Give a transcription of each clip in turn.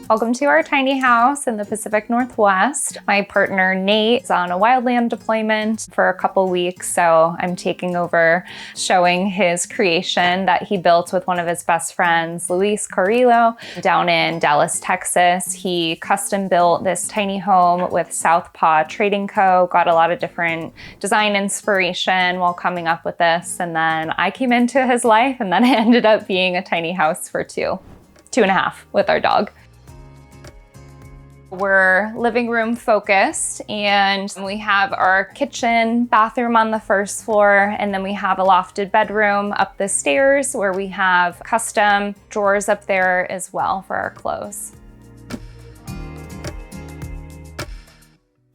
Welcome to our tiny house in the Pacific Northwest. My partner Nate is on a wildland deployment for a couple weeks, so I'm taking over showing his creation that he built with one of his best friends, Luis Carrillo, down in Dallas, Texas. He custom built this tiny home with Southpaw Trading Co. Got a lot of different design inspiration while coming up with this, and then I came into his life, and then it ended up being a tiny house for two and a half with our dog. We're living room focused, and we have our kitchen, bathroom on the first floor, and then we have a lofted bedroom up the stairs where we have custom drawers up there as well for our clothes.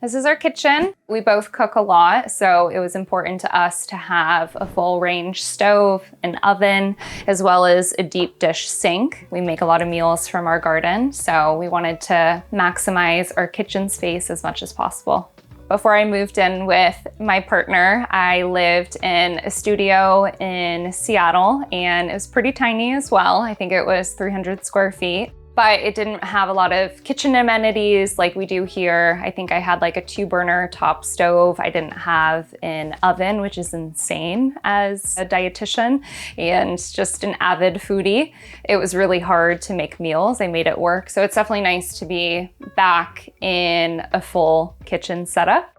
This is our kitchen. We both cook a lot, so it was important to us to have a full range stove, an oven, as well as a deep dish sink. We make a lot of meals from our garden, so we wanted to maximize our kitchen space as much as possible. Before I moved in with my partner, I lived in a studio in Seattle, and it was pretty tiny as well. I think it was 300 square feet. But it didn't have a lot of kitchen amenities like we do here. I think I had like a 2-burner top stove. I didn't have an oven, which is insane as a dietitian and just an avid foodie. It was really hard to make meals. I made it work. So it's definitely nice to be back in a full kitchen setup.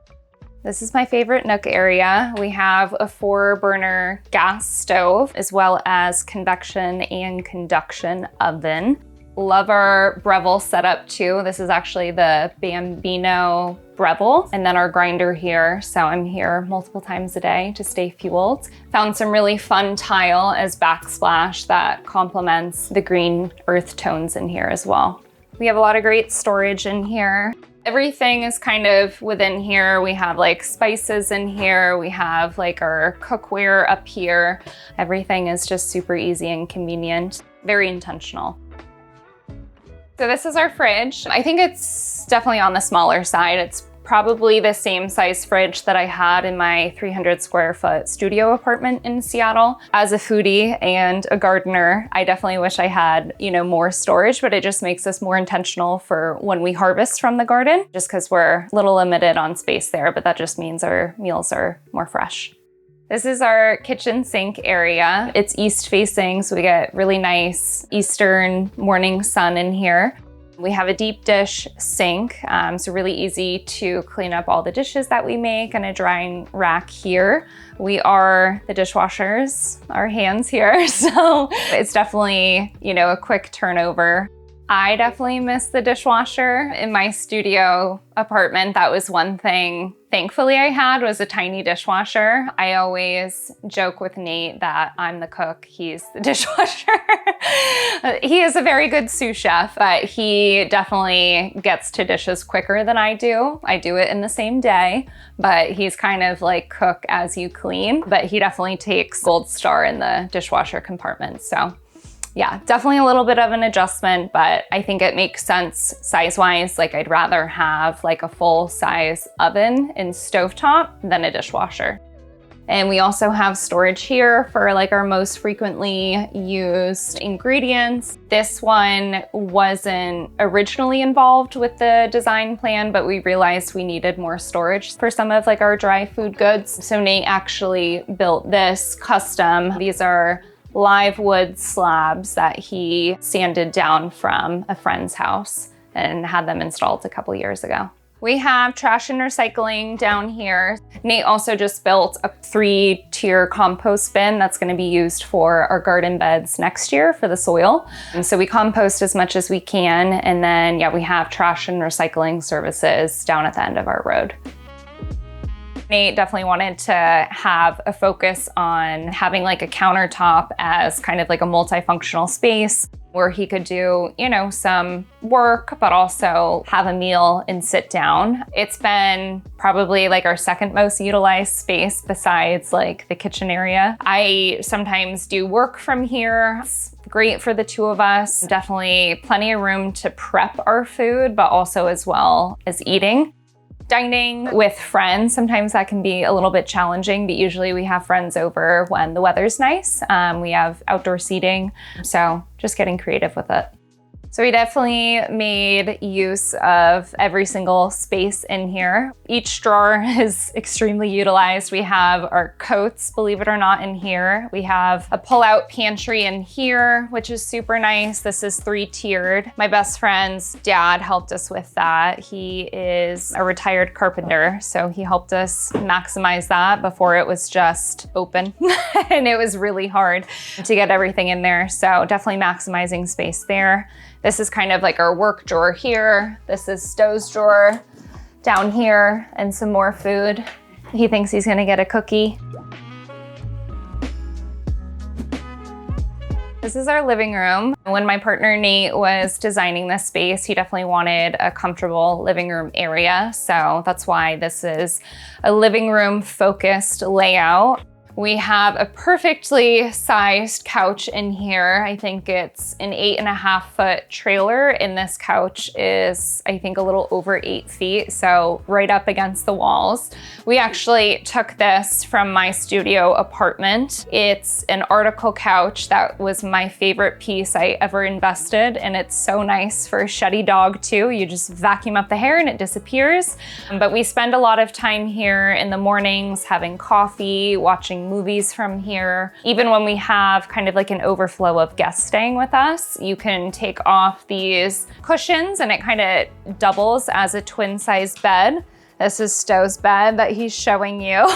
This is my favorite nook area. We have a 4-burner gas stove as well as convection and conduction oven. Love our Breville setup too. This is actually the Bambino Breville, and then our grinder here. So I'm here multiple times a day to stay fueled. Found some really fun tile as backsplash that complements the green earth tones in here as well. We have a lot of great storage in here. Everything is kind of within here. We have like spices in here. We have like our cookware up here. Everything is just super easy and convenient. Very intentional. So this is our fridge. I think it's definitely on the smaller side. It's probably the same size fridge that I had in my 300 square foot studio apartment in Seattle. As a foodie and a gardener, I definitely wish I had, more storage, but it just makes us more intentional for when we harvest from the garden, just because we're a little limited on space there, but that just means our meals are more fresh. This is our kitchen sink area. It's east facing, so we get really nice eastern morning sun in here. We have a deep dish sink, so really easy to clean up all the dishes that we make, and a drying rack here. We are the dishwashers, our hands here, so it's definitely, a quick turnover. I definitely miss the dishwasher. In my studio apartment, that was one thing thankfully I had, was a tiny dishwasher. I always joke with Nate that I'm the cook, he's the dishwasher. He is a very good sous chef, but he definitely gets to dishes quicker than I do. I do it in the same day, but he's kind of like cook as you clean, but he definitely takes gold star in the dishwasher compartment. So yeah, definitely a little bit of an adjustment, but I think it makes sense size-wise. Like I'd rather have like a full-size oven and stovetop than a dishwasher. And we also have storage here for like our most frequently used ingredients. This one wasn't originally involved with the design plan, but we realized we needed more storage for some of like our dry food goods. So Nate actually built this custom. These are live wood slabs that he sanded down from a friend's house and had them installed a couple years ago. We have trash and recycling down here. Nate also just built a 3-tier compost bin that's going to be used for our garden beds next year for the soil. And so we compost as much as we can. And then, we have trash and recycling services down at the end of our road. Nate definitely wanted to have a focus on having like a countertop as kind of like a multifunctional space where he could do, some work, but also have a meal and sit down. It's been probably like our second most utilized space besides like the kitchen area. I sometimes do work from here. It's great for the two of us. Definitely plenty of room to prep our food, but also as well as eating. Dining with friends, sometimes that can be a little bit challenging, but usually we have friends over when the weather's nice. We have outdoor seating, so just getting creative with it. So we definitely made use of every single space in here. Each drawer is extremely utilized. We have our coats, believe it or not, in here. We have a pull-out pantry in here, which is super nice. This is 3-tiered. My best friend's dad helped us with that. He is a retired carpenter, so he helped us maximize that before it was just open. And it was really hard to get everything in there. So definitely maximizing space there. This is kind of like our work drawer here. This is Stowe's drawer down here, and some more food. He thinks he's gonna get a cookie. This is our living room. When my partner Nate was designing this space, he definitely wanted a comfortable living room area. So that's why this is a living room focused layout. We have a perfectly sized couch in here. I think it's an 8.5-foot trailer, and this couch is, I think, a little over 8 feet, so right up against the walls. We actually took this from my studio apartment. It's an article couch that was my favorite piece I ever invested, and it's so nice for a sheddy dog too. You just vacuum up the hair and it disappears. But we spend a lot of time here in the mornings having coffee, watching movies from here. Even when we have kind of like an overflow of guests staying with us, you can take off these cushions and it kind of doubles as a twin-size bed. This is Stowe's bed that he's showing you,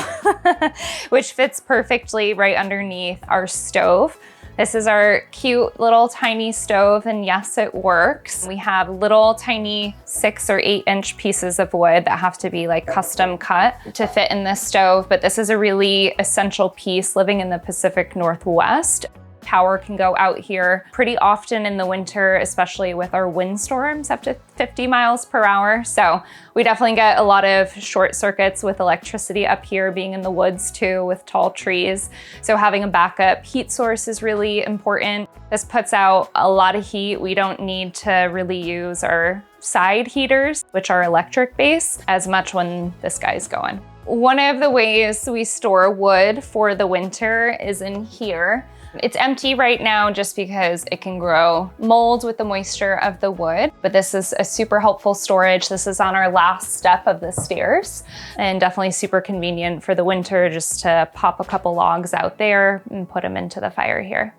which fits perfectly right underneath our stove. This is our cute little tiny stove, and yes, it works. We have little tiny 6 or 8-inch pieces of wood that have to be like custom cut to fit in this stove, but this is a really essential piece living in the Pacific Northwest. Power can go out here pretty often in the winter, especially with our windstorms up to 50 miles per hour. So we definitely get a lot of short circuits with electricity up here, being in the woods too with tall trees. So having a backup heat source is really important. This puts out a lot of heat. We don't need to really use our side heaters, which are electric based, as much when this guy's going. One of the ways we store wood for the winter is in here. It's empty right now just because it can grow mold with the moisture of the wood, but this is a super helpful storage. This is on our last step of the stairs, and definitely super convenient for the winter just to pop a couple logs out there and put them into the fire here.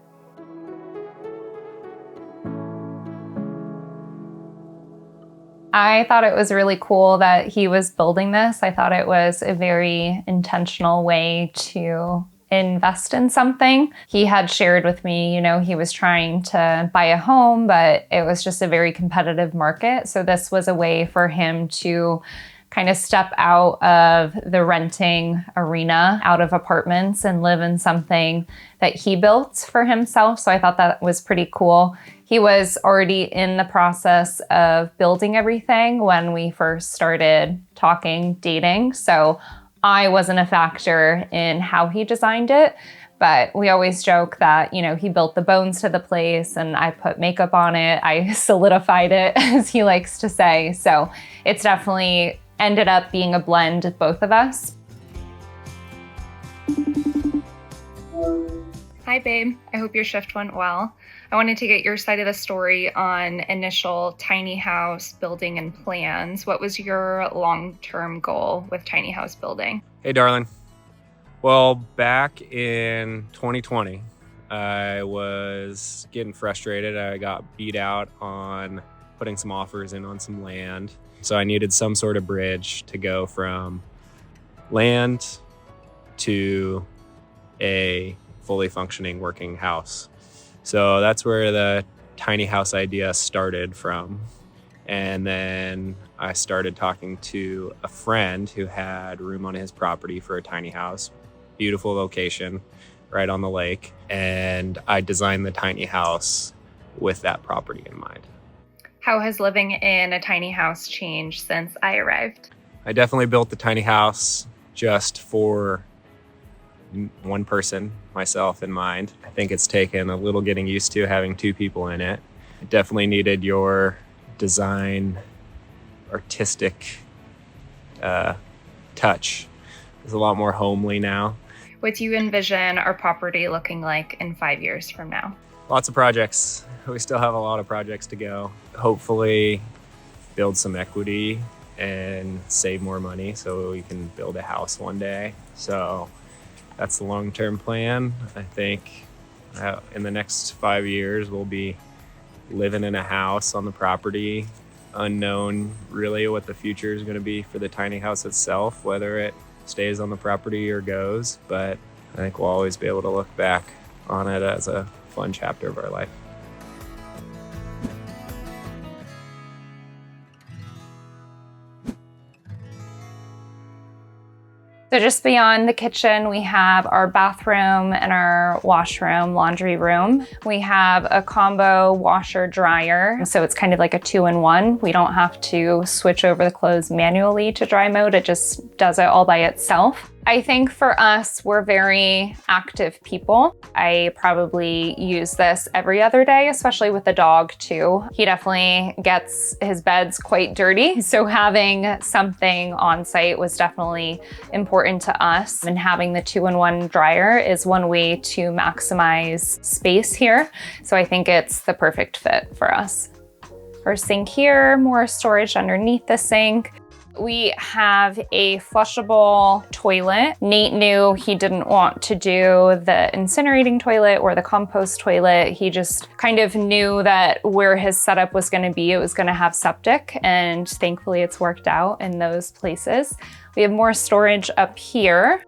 I thought it was really cool that he was building this. I thought it was a very intentional way to invest in something. He had shared with me, you know, he was trying to buy a home, but it was just a very competitive market. So this was a way for him to kind of step out of the renting arena, out of apartments, and live in something that he built for himself. So I thought that was pretty cool. He was already in the process of building everything when we first started talking, dating. So I wasn't a factor in how he designed it, but we always joke that, you know, he built the bones to the place and I put makeup on it. I solidified it, as he likes to say. So it's definitely ended up being a blend of both of us. Hi, babe. I hope your shift went well. I wanted to get your side of the story on initial tiny house building and plans. What was your long-term goal with tiny house building? Hey, darling. Well, back in 2020, I was getting frustrated. I got beat out on putting some offers in on some land. So I needed some sort of bridge to go from land to a fully functioning working house. So that's where the tiny house idea started from. And then I started talking to a friend who had room on his property for a tiny house, beautiful location right on the lake. And I designed the tiny house with that property in mind. How has living in a tiny house changed since I arrived? I definitely built the tiny house just for one person, myself, in mind. I think it's taken a little getting used to having two people in it. It definitely needed your design, artistic touch. It's a lot more homely now. What do you envision our property looking like in 5 years from now? Lots of projects. We still have a lot of projects to go. Hopefully build some equity and save more money so we can build a house one day. So that's the long-term plan. I think in the next 5 years, we'll be living in a house on the property. Unknown really what the future is going to be for the tiny house itself, whether it stays on the property or goes. But I think we'll always be able to look back on it as a fun chapter of our life. So just beyond the kitchen, we have our bathroom and our washroom, laundry room. We have a combo washer dryer. So it's kind of like a 2-in-1. We don't have to switch over the clothes manually to dry mode. It just does it all by itself. I think for us, we're very active people. I probably use this every other day, especially with the dog too. He definitely gets his beds quite dirty. So having something on site was definitely important to us. And having the 2-in-1 dryer is one way to maximize space here. So I think it's the perfect fit for us. Our sink here, more storage underneath the sink. We have a flushable toilet. Nate knew he didn't want to do the incinerating toilet or the compost toilet. He just kind of knew that where his setup was going to be, it was going to have septic, and thankfully it's worked out in those places. We have more storage up here,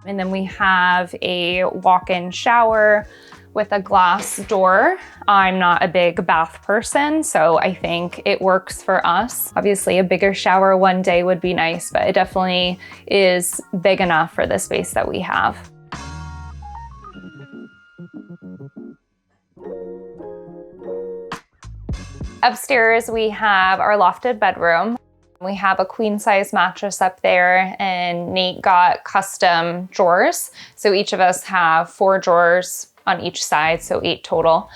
and then we have a walk-in shower with a glass door. I'm not a big bath person, so I think it works for us. Obviously, a bigger shower one day would be nice, but it definitely is big enough for the space that we have. Upstairs, we have our lofted bedroom. We have a queen size mattress up there, and Nate got custom drawers. So each of us have 4 drawers on each side, so 8 total.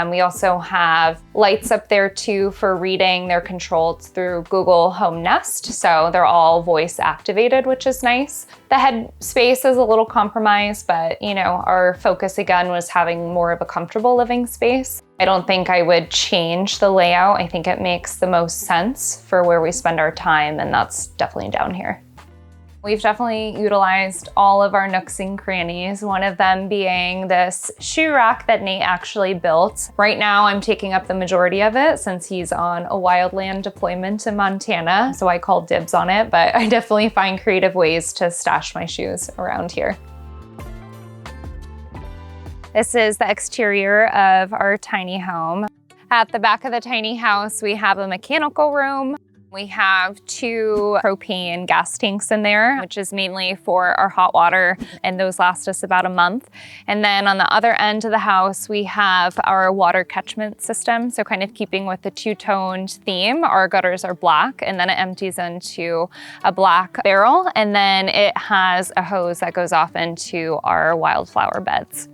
We also have lights up there too for reading. They're controlled through Google Home Nest, so they're all voice activated, which is nice. The head space is a little compromised, but our focus again was having more of a comfortable living space. I don't think I would change the layout. I think it makes the most sense for where we spend our time, and that's definitely down here. We've definitely utilized all of our nooks and crannies, one of them being this shoe rack that Nate actually built. Right now, I'm taking up the majority of it since he's on a wildland deployment in Montana, so I call dibs on it, but I definitely find creative ways to stash my shoes around here. This is the exterior of our tiny home. At the back of the tiny house, we have a mechanical room. We have 2 propane gas tanks in there, which is mainly for our hot water, and those last us about a month. And then on the other end of the house, we have our water catchment system. So kind of keeping with the 2-toned theme, our gutters are black, and then it empties into a black barrel. And then it has a hose that goes off into our wildflower beds.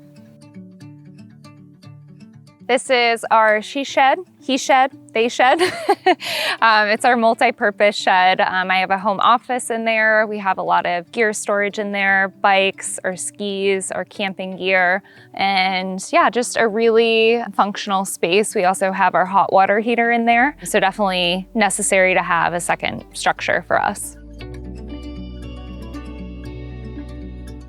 This is our she shed, he shed, they shed. It's our multi-purpose shed. I have a home office in there. We have a lot of gear storage in there, bikes or skis or camping gear. And yeah, just a really functional space. We also have our hot water heater in there. So definitely necessary to have a second structure for us.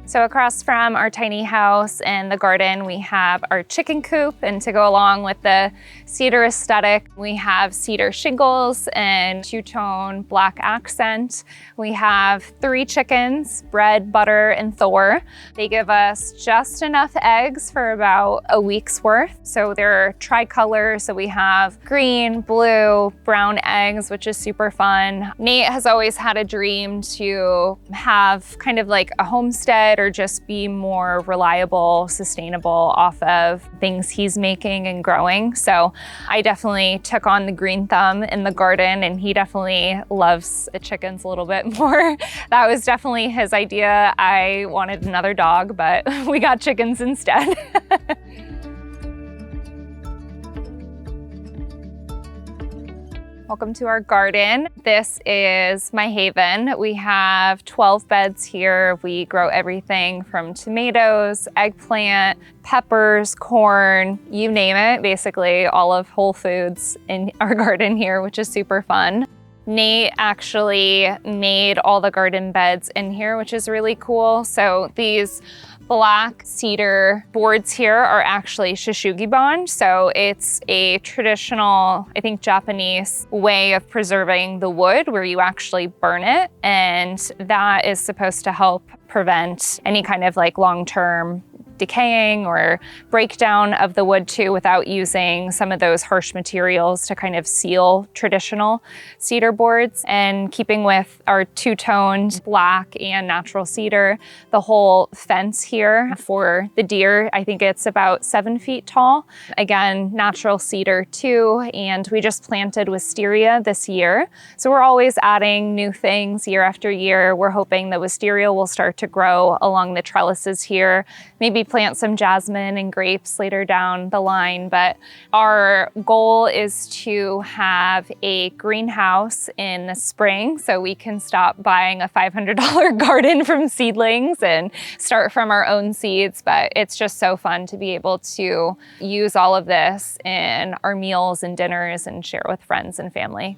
So across from our tiny house and the garden, we have our chicken coop, and to go along with the cedar aesthetic, we have cedar shingles and 2-tone black accent. We have 3 chickens, Bread, Butter, and Thor. They give us just enough eggs for about a week's worth. So they're tricolor, so we have green, blue, brown eggs, which is super fun. Nate has always had a dream to have kind of like a homestead or just be more reliable, sustainable off of things he's making and growing. So I definitely took on the green thumb in the garden, and he definitely loves the chickens a little bit more. That was definitely his idea. I wanted another dog, but we got chickens instead. Welcome to our garden. This is my haven. We have 12 beds here. We grow everything from tomatoes, eggplant, peppers, corn, you name it, basically all of Whole Foods in our garden here, which is super fun. Nate actually made all the garden beds in here, which is really cool. So these black cedar boards here are actually shishugibon. So it's a traditional, I think, Japanese way of preserving the wood where you actually burn it. And that is supposed to help prevent any kind of like long-term decaying or breakdown of the wood too, without using some of those harsh materials to kind of seal traditional cedar boards. And keeping with our two-toned black and natural cedar, the whole fence here for the deer, I think it's about 7 feet tall. Again, natural cedar too. And we just planted wisteria this year. So we're always adding new things year after year. We're hoping that wisteria will start to grow along the trellises here, maybe plant some jasmine and grapes later down the line. But our goal is to have a greenhouse in the spring so we can stop buying a $500 garden from seedlings and start from our own seeds. But it's just so fun to be able to use all of this in our meals and dinners and share with friends and family.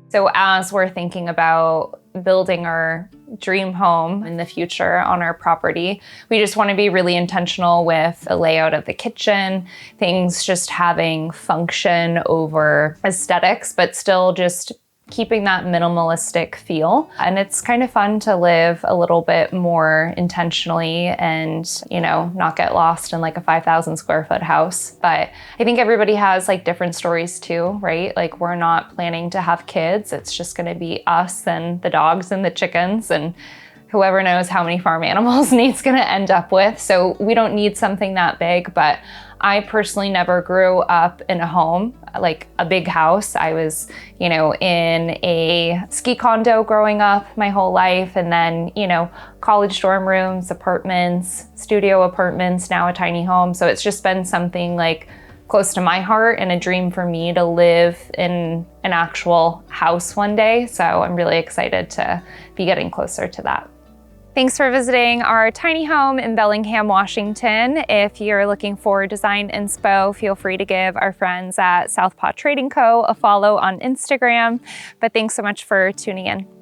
So as we're thinking about building our dream home in the future on our property, we just want to be really intentional with the layout of the kitchen, things just having function over aesthetics, but still just keeping that minimalistic feel. And it's kind of fun to live a little bit more intentionally and, you know, not get lost in like a 5,000 square foot house. But I think everybody has like different stories too, right? Like we're not planning to have kids. It's just going to be us and the dogs and the chickens and whoever knows how many farm animals Nate's going to end up with. So we don't need something that big, but I personally never grew up in a home, like a big house. I was, you know, in a ski condo growing up my whole life, and then, you know, college dorm rooms, apartments, studio apartments, now a tiny home. So it's just been something like close to my heart and a dream for me to live in an actual house one day. So I'm really excited to be getting closer to that. Thanks for visiting our tiny home in Bellingham, Washington. If you're looking for design inspo, feel free to give our friends at Southpaw Trading Co a follow on Instagram. But thanks so much for tuning in.